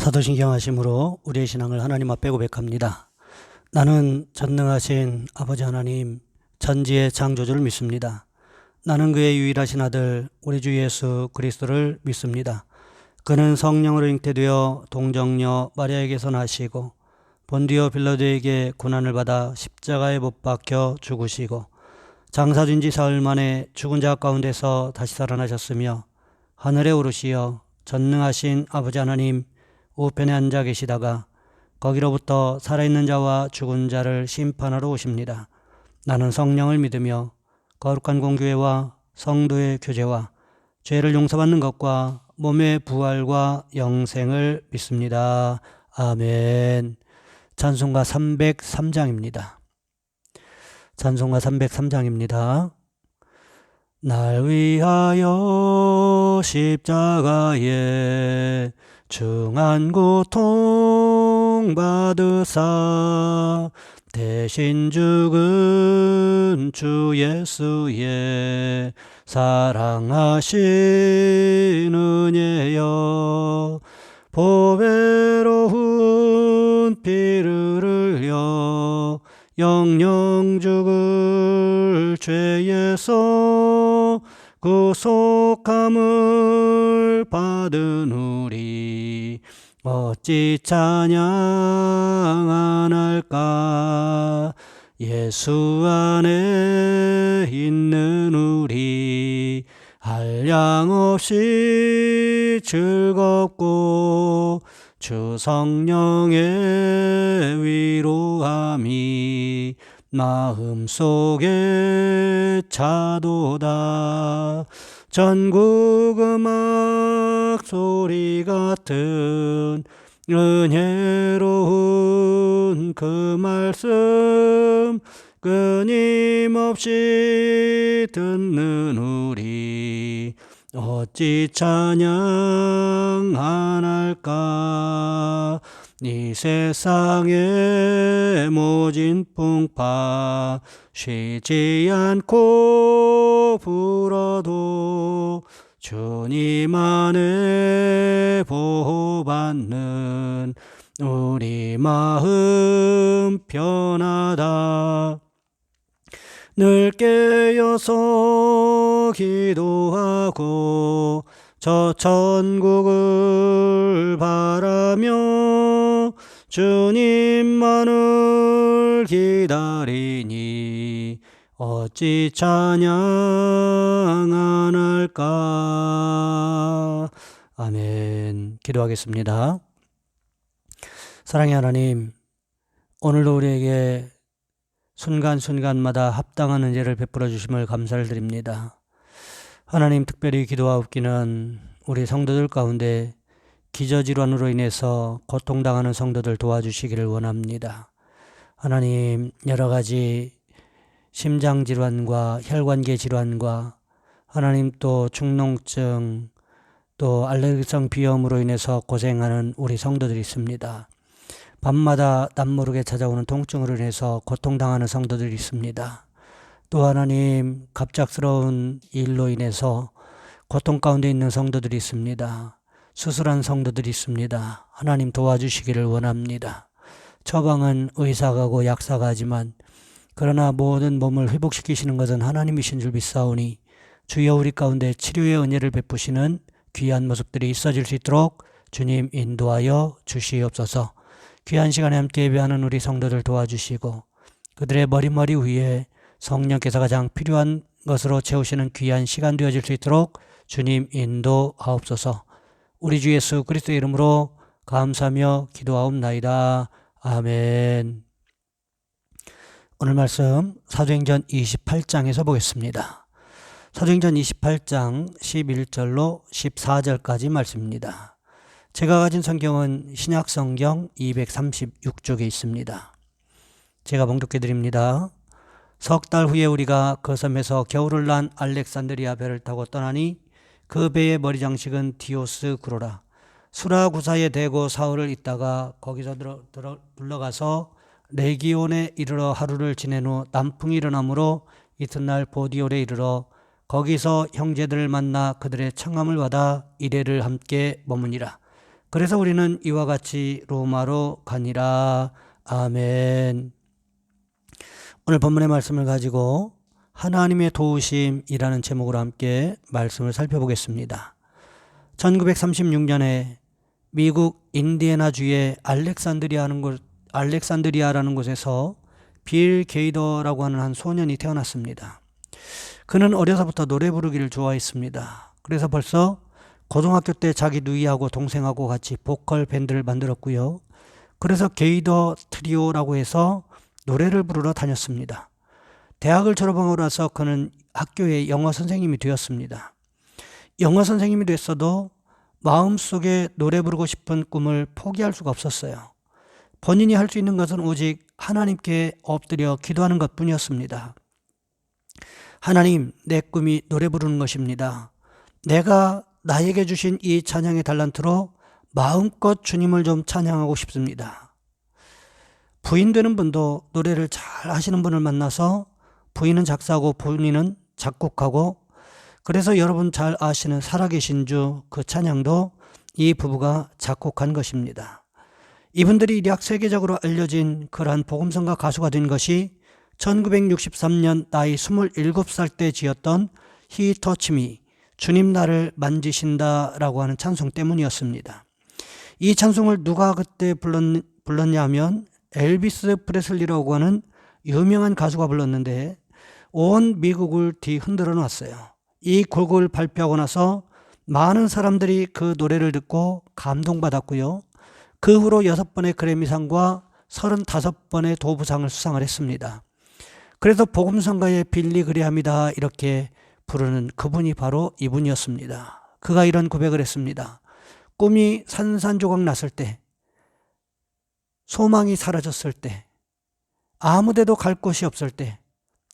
사도신경 하심으로 우리의 신앙을 하나님 앞에 고백합니다. 나는 전능하신 아버지 하나님 전지의 창조주를 믿습니다. 나는 그의 유일하신 아들 우리 주 예수 그리스도를 믿습니다. 그는 성령으로 잉태되어 동정녀 마리아에게서 나시고 본디오 빌라도에게 고난을 받아 십자가에 못 박혀 죽으시고 장사된 지 사흘 만에 죽은 자 가운데서 다시 살아나셨으며 하늘에 오르시어 전능하신 아버지 하나님 우편에 앉아 계시다가 거기로부터 살아있는 자와 죽은 자를 심판하러 오십니다. 나는 성령을 믿으며 거룩한 공교회와 성도의 교제와 죄를 용서받는 것과 몸의 부활과 영생을 믿습니다. 아멘. 찬송가 303장입니다. 찬송가 303장입니다. 날 위하여 십자가에 중한 고통 받으사 대신 죽은 주 예수의 사랑하신 은혜여 보배로운 피를 흘려 영영 죽을 죄에서 구속함을 받은 우리 어찌 찬양 안 할까. 예수 안에 있는 우리 한량없이 즐겁고 주 성령의 위로함이 마음속에 차도다. 전국 음악 소리 같은 은혜로운 그 말씀 끊임없이 듣는 우리 어찌 찬양 안 할까. 이 세상의 모진 풍파 쉬지 않고 불어도 주님 안에 보호받는 우리 마음 편하다. 늘 깨어서 기도하고 저 천국을 바라며 주님만을 기다리니 어찌 찬양 안 할까. 아멘. 기도하겠습니다. 사랑의 하나님, 오늘도 우리에게 순간순간마다 합당한 은혜를 베풀어 주심을 감사를 드립니다. 하나님, 특별히 기도하옵기는 우리 성도들 가운데 기저질환으로 인해서 고통당하는 성도들 도와주시기를 원합니다. 하나님, 여러 가지 심장질환과 혈관계 질환과 하나님 또 축농증 또 알레르기성 비염으로 인해서 고생하는 우리 성도들이 있습니다. 밤마다 남모르게 찾아오는 통증으로 인해서 고통당하는 성도들이 있습니다. 또 하나님, 갑작스러운 일로 인해서 고통 가운데 있는 성도들이 있습니다. 수술한 성도들이 있습니다. 하나님 도와주시기를 원합니다. 처방은 의사가 하고 약사가 하지만 그러나 모든 몸을 회복시키시는 것은 하나님이신 줄 믿사오니 주여 우리 가운데 치료의 은혜를 베푸시는 귀한 모습들이 있어질 수 있도록 주님 인도하여 주시옵소서. 귀한 시간에 함께 예배하는 우리 성도들 도와주시고 그들의 머리머리 위에 성령께서 가장 필요한 것으로 채우시는 귀한 시간 되어질 수 있도록 주님 인도하옵소서. 우리 주 예수 그리스도의 이름으로 감사하며 기도하옵나이다. 아멘. 오늘 말씀 사도행전 28장에서 보겠습니다. 사도행전 28장 11절로 14절까지 말씀입니다. 제가 가진 성경은 신약성경 236쪽에 있습니다. 제가 봉독해 드립니다. 석 달 후에 우리가 그 섬에서 겨울을 난 알렉산드리아 배를 타고 떠나니 그 배의 머리 장식은 디오스 그로라. 수라구사에 대고 사흘을 있다가 거기서 물러가서 레기온에 이르러 하루를 지낸 후 남풍이 일어나므로 이튿날 보디올에 이르러 거기서 형제들을 만나 그들의 청함을 받아 이레를 함께 머무니라. 그래서 우리는 이와 같이 로마로 가니라. 아멘. 오늘 본문의 말씀을 가지고 하나님의 도우심이라는 제목으로 함께 말씀을 살펴보겠습니다. 1936년에 미국 인디애나주의 알렉산드리아라는 곳에서 빌 게이더라고 하는 한 소년이 태어났습니다. 그는 어려서부터 노래 부르기를 좋아했습니다. 그래서 벌써 고등학교 때 자기 누이하고 동생하고 같이 보컬 밴드를 만들었고요. 그래서 게이더 트리오라고 해서 노래를 부르러 다녔습니다. 대학을 졸업하고 나서 그는 학교의 영어 선생님이 되었습니다. 영어 선생님이 됐어도 마음속에 노래 부르고 싶은 꿈을 포기할 수가 없었어요. 본인이 할 수 있는 것은 오직 하나님께 엎드려 기도하는 것뿐이었습니다. 하나님, 내 꿈이 노래 부르는 것입니다. 내가 나에게 주신 이 찬양의 달란트로 마음껏 주님을 좀 찬양하고 싶습니다. 부인 되는 분도 노래를 잘 하시는 분을 만나서 부인은 작사하고 본인은 작곡하고, 그래서 여러분 잘 아시는 살아계신 주 그 찬양도 이 부부가 작곡한 것입니다. 이분들이 약 세계적으로 알려진 그러한 복음성가 가수가 된 것이 1963년 나이 27살 때 지었던 He Touch Me, 주님 나를 만지신다 라고 하는 찬송 때문이었습니다. 이 찬송을 누가 그때 불렀냐 하면 엘비스 프레슬리라고 하는 유명한 가수가 불렀는데 온 미국을 뒤흔들어 놨어요. 이 곡을 발표하고 나서 많은 사람들이 그 노래를 듣고 감동받았고요. 그 후로 6번의 그래미상과 35번의 도부상을 수상을 했습니다. 그래서 복음성가의 빌리 그레함이다 이렇게 부르는 그분이 바로 이분이었습니다. 그가 이런 고백을 했습니다. 꿈이 산산조각 났을 때, 소망이 사라졌을 때, 아무데도 갈 곳이 없을 때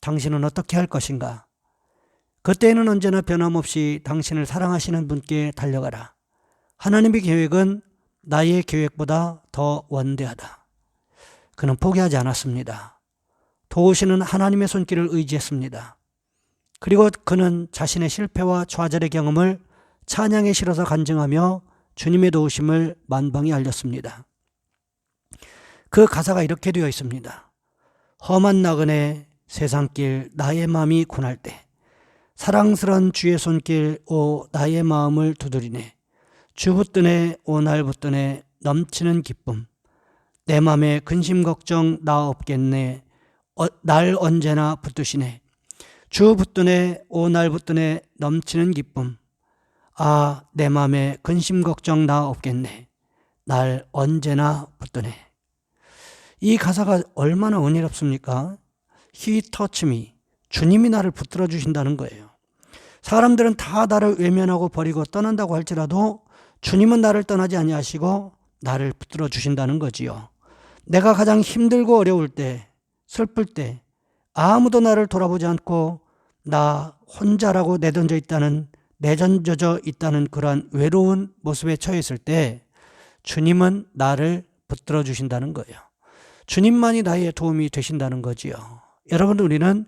당신은 어떻게 할 것인가? 그때는 언제나 변함없이 당신을 사랑하시는 분께 달려가라. 하나님의 계획은 나의 계획보다 더 원대하다. 그는 포기하지 않았습니다. 도우시는 하나님의 손길을 의지했습니다. 그리고 그는 자신의 실패와 좌절의 경험을 찬양에 실어서 간증하며 주님의 도우심을 만방에 알렸습니다. 그 가사가 이렇게 되어 있습니다. 험한 나그네 세상길 나의 마음이 군할 때 사랑스런 주의 손길 오 나의 마음을 두드리네. 주 붙드네 오 날 붙드네 넘치는 기쁨. 내 맘에 근심 걱정 나 없겠네. 날 언제나 붙드시네. 주 붙드네 오 날 붙드네 넘치는 기쁨. 아 내 맘에 근심 걱정 나 없겠네. 날 언제나 붙드네. 이 가사가 얼마나 은혜롭습니까? He touch me. 주님이 나를 붙들어 주신다는 거예요. 사람들은 다 나를 외면하고 버리고 떠난다고 할지라도 주님은 나를 떠나지 아니하시고 나를 붙들어 주신다는 거지요. 내가 가장 힘들고 어려울 때, 슬플 때, 아무도 나를 돌아보지 않고 나 혼자라고 내던져 있다는 그러한 외로운 모습에 처해 있을 때 주님은 나를 붙들어 주신다는 거예요. 주님만이 나의 도움이 되신다는 거지요. 여러분, 우리는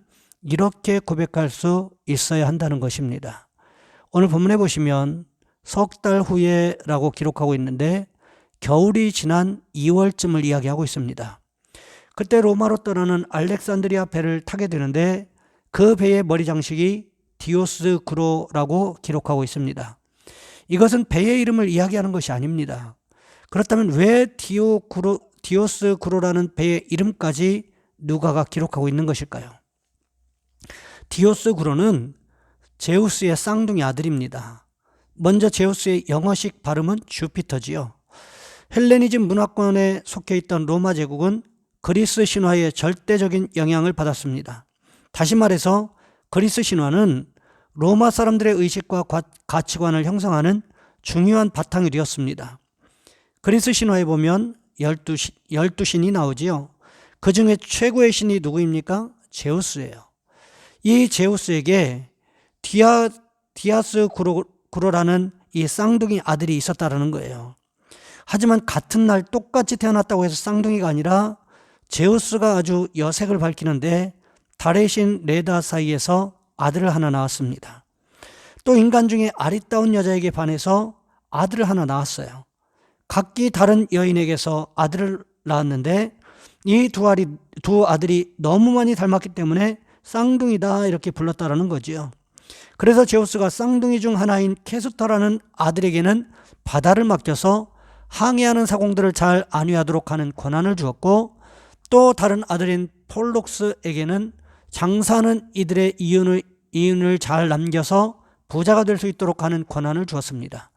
이렇게 고백할 수 있어야 한다는 것입니다. 오늘 본문에 보시면 석 달 후에라고 기록하고 있는데 겨울이 지난 2월쯤을 이야기하고 있습니다. 그때 로마로 떠나는 알렉산드리아 배를 타게 되는데 그 배의 머리 장식이 디오스 구로라고 기록하고 있습니다. 이것은 배의 이름을 이야기하는 것이 아닙니다. 그렇다면 왜 디오스 구로라는 배의 이름까지 누가가 기록하고 있는 것일까요? 디오스 구로는 제우스의 쌍둥이 아들입니다. 먼저 제우스의 영어식 발음은 주피터지요. 헬레니즘 문화권에 속해 있던 로마 제국은 그리스 신화의 절대적인 영향을 받았습니다. 다시 말해서 그리스 신화는 로마 사람들의 의식과 가치관을 형성하는 중요한 바탕이 되었습니다. 그리스 신화에 보면 12신이 나오지요. 그 중에 최고의 신이 누구입니까? 제우스예요. 이 제우스에게 디아스 구로라는 이 쌍둥이 아들이 있었다는 거예요. 하지만 같은 날 똑같이 태어났다고 해서 쌍둥이가 아니라 제우스가 아주 여색을 밝히는데 달의 신 레다 사이에서 아들을 하나 낳았습니다. 또 인간 중에 아리따운 여자에게 반해서 아들을 하나 낳았어요. 각기 다른 여인에게서 아들을 낳았는데 이 두 아들이 너무 많이 닮았기 때문에 쌍둥이다 이렇게 불렀다라는 거지요. 그래서 제우스가 쌍둥이 중 하나인 캐스터라는 아들에게는 바다를 맡겨서 항해하는 사공들을 잘 안위하도록 하는 권한을 주었고, 또 다른 아들인 폴록스에게는 장사하는 이들의 이윤을 잘 남겨서 부자가 될 수 있도록 하는 권한을 주었습니다.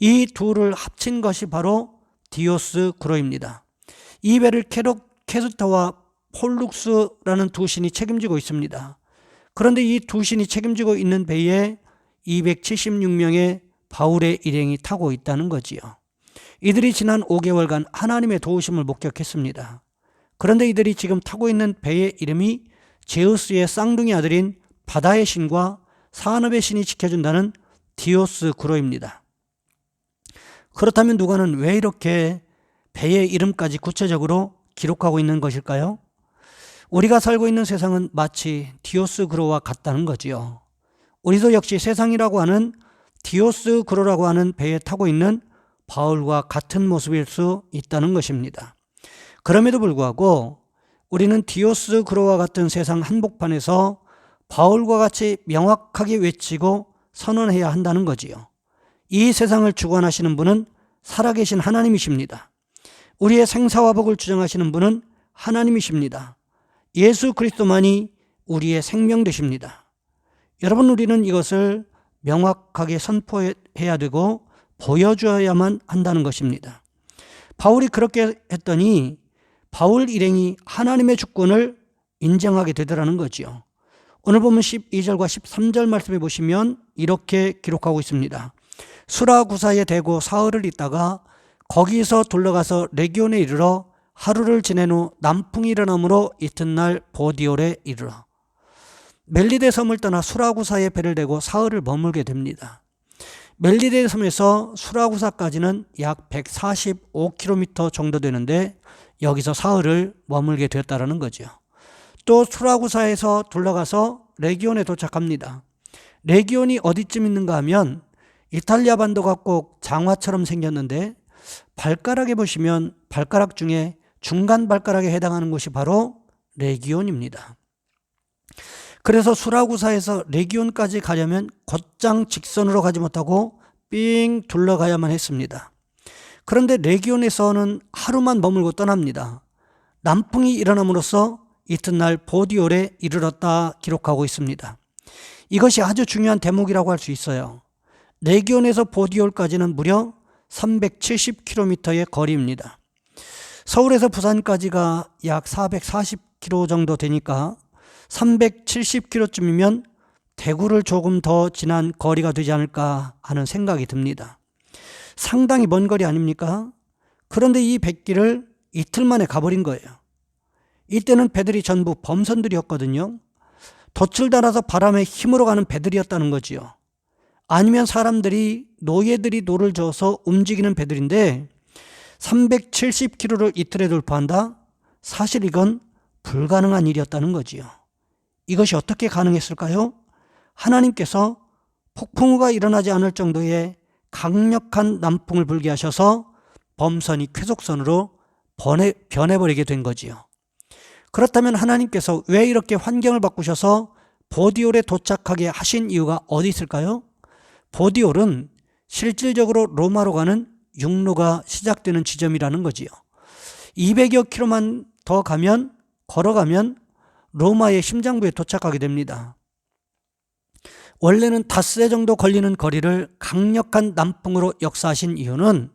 이 둘을 합친 것이 바로 디오스구로입니다. 이 배를 캐스터와 폴룩스라는 두 신이 책임지고 있습니다. 그런데 이 두 신이 책임지고 있는 배에 276명의 바울의 일행이 타고 있다는 거지요. 이들이 지난 5개월간 하나님의 도우심을 목격했습니다. 그런데 이들이 지금 타고 있는 배의 이름이 제우스의 쌍둥이 아들인 바다의 신과 산업의 신이 지켜준다는 디오스구로입니다. 그렇다면 누가는 왜 이렇게 배의 이름까지 구체적으로 기록하고 있는 것일까요? 우리가 살고 있는 세상은 마치 디오스구로와 같다는 거지요. 우리도 역시 세상이라고 하는 디오스구로라고 하는 배에 타고 있는 바울과 같은 모습일 수 있다는 것입니다. 그럼에도 불구하고 우리는 디오스구로와 같은 세상 한복판에서 바울과 같이 명확하게 외치고 선언해야 한다는 거지요. 이 세상을 주관하시는 분은 살아계신 하나님이십니다. 우리의 생사와 복을 주장하시는 분은 하나님이십니다. 예수 그리스도만이 우리의 생명 되십니다. 여러분, 우리는 이것을 명확하게 선포해야 되고 보여줘야만 한다는 것입니다. 바울이 그렇게 했더니 바울 일행이 하나님의 주권을 인정하게 되더라는 거지요. 오늘 보면 12절과 13절 말씀에 보시면 이렇게 기록하고 있습니다. 수라구사에 대고 사흘을 있다가 거기서 둘러가서 레기온에 이르러 하루를 지낸 후 남풍이 일어나므로 이튿날 보디올에 이르러. 멜리데 섬을 떠나 수라구사에 배를 대고 사흘을 머물게 됩니다. 멜리데 섬에서 수라구사까지는 약 145km 정도 되는데 여기서 사흘을 머물게 되었다는 거죠. 또 수라구사에서 둘러가서 레기온에 도착합니다. 레기온이 어디쯤 있는가 하면 이탈리아 반도가 꼭 장화처럼 생겼는데 발가락에 보시면 발가락 중에 중간 발가락에 해당하는 곳이 바로 레기온입니다. 그래서 수라구사에서 레기온까지 가려면 곧장 직선으로 가지 못하고 삥 둘러가야만 했습니다. 그런데 레기온에서는 하루만 머물고 떠납니다. 남풍이 일어남으로써 이튿날 보디올에 이르렀다 기록하고 있습니다. 이것이 아주 중요한 대목이라고 할 수 있어요. 레기온에서 보디올까지는 무려 370km의 거리입니다. 서울에서 부산까지가 약 440km 정도 되니까 370km쯤이면 대구를 조금 더 지난 거리가 되지 않을까 하는 생각이 듭니다. 상당히 먼 거리 아닙니까? 그런데 이 백기를 이틀 만에 가버린 거예요. 이때는 배들이 전부 범선들이었거든요. 돛을 달아서 바람에 힘으로 가는 배들이었다는 거지요. 아니면 사람들이 노예들이 노를 저어서 움직이는 배들인데 370km를 이틀에 돌파한다? 사실 이건 불가능한 일이었다는 거지요. 이것이 어떻게 가능했을까요? 하나님께서 폭풍우가 일어나지 않을 정도의 강력한 남풍을 불게 하셔서 범선이 쾌속선으로 변해버리게 된 거지요. 그렇다면 하나님께서 왜 이렇게 환경을 바꾸셔서 보디올에 도착하게 하신 이유가 어디 있을까요? 보디올은 실질적으로 로마로 가는 육로가 시작되는 지점이라는 거지요. 200여 킬로만 더 걸어가면 로마의 심장부에 도착하게 됩니다. 원래는 닷새 정도 걸리는 거리를 강력한 남풍으로 역사하신 이유는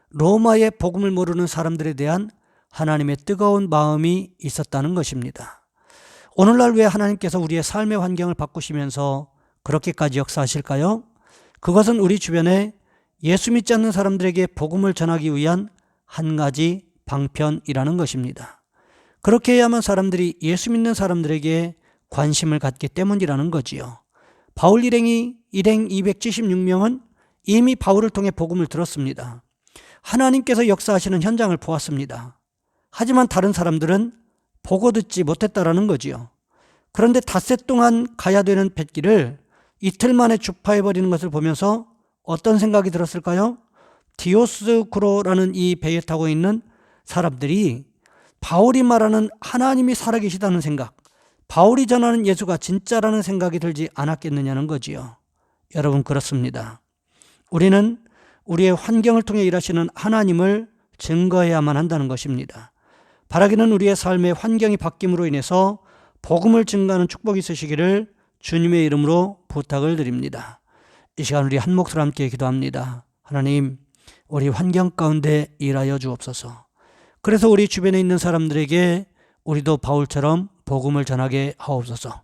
로마의 복음을 모르는 사람들에 대한 하나님의 뜨거운 마음이 있었다는 것입니다. 오늘날 왜 하나님께서 우리의 삶의 환경을 바꾸시면서 그렇게까지 역사하실까요? 그것은 우리 주변에 예수 믿지 않는 사람들에게 복음을 전하기 위한 한 가지 방편이라는 것입니다. 그렇게 해야만 사람들이 예수 믿는 사람들에게 관심을 갖기 때문이라는 거지요. 바울 일행 276명은 이미 바울을 통해 복음을 들었습니다. 하나님께서 역사하시는 현장을 보았습니다. 하지만 다른 사람들은 보고 듣지 못했다라는 거지요. 그런데 닷새 동안 가야 되는 뱃길을 이틀 만에 주파해버리는 것을 보면서 어떤 생각이 들었을까요? 디오스쿠로라는 이 배에 타고 있는 사람들이 바울이 말하는 하나님이 살아계시다는 생각, 바울이 전하는 예수가 진짜라는 생각이 들지 않았겠느냐는 거지요. 여러분, 그렇습니다. 우리는 우리의 환경을 통해 일하시는 하나님을 증거해야만 한다는 것입니다. 바라기는 우리의 삶의 환경이 바뀜으로 인해서 복음을 증거하는 축복이 있으시기를 주님의 이름으로 부탁을 드립니다. 이 시간 우리 한 목소리로 함께 기도합니다. 하나님, 우리 환경 가운데 일하여 주옵소서. 그래서 우리 주변에 있는 사람들에게 우리도 바울처럼 복음을 전하게 하옵소서.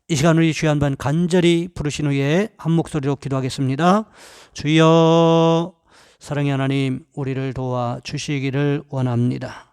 이 시간 우리 주여 한번 간절히 부르신 후에 한 목소리로 기도하겠습니다. 주여, 사랑의 하나님, 우리를 도와 주시기를 원합니다.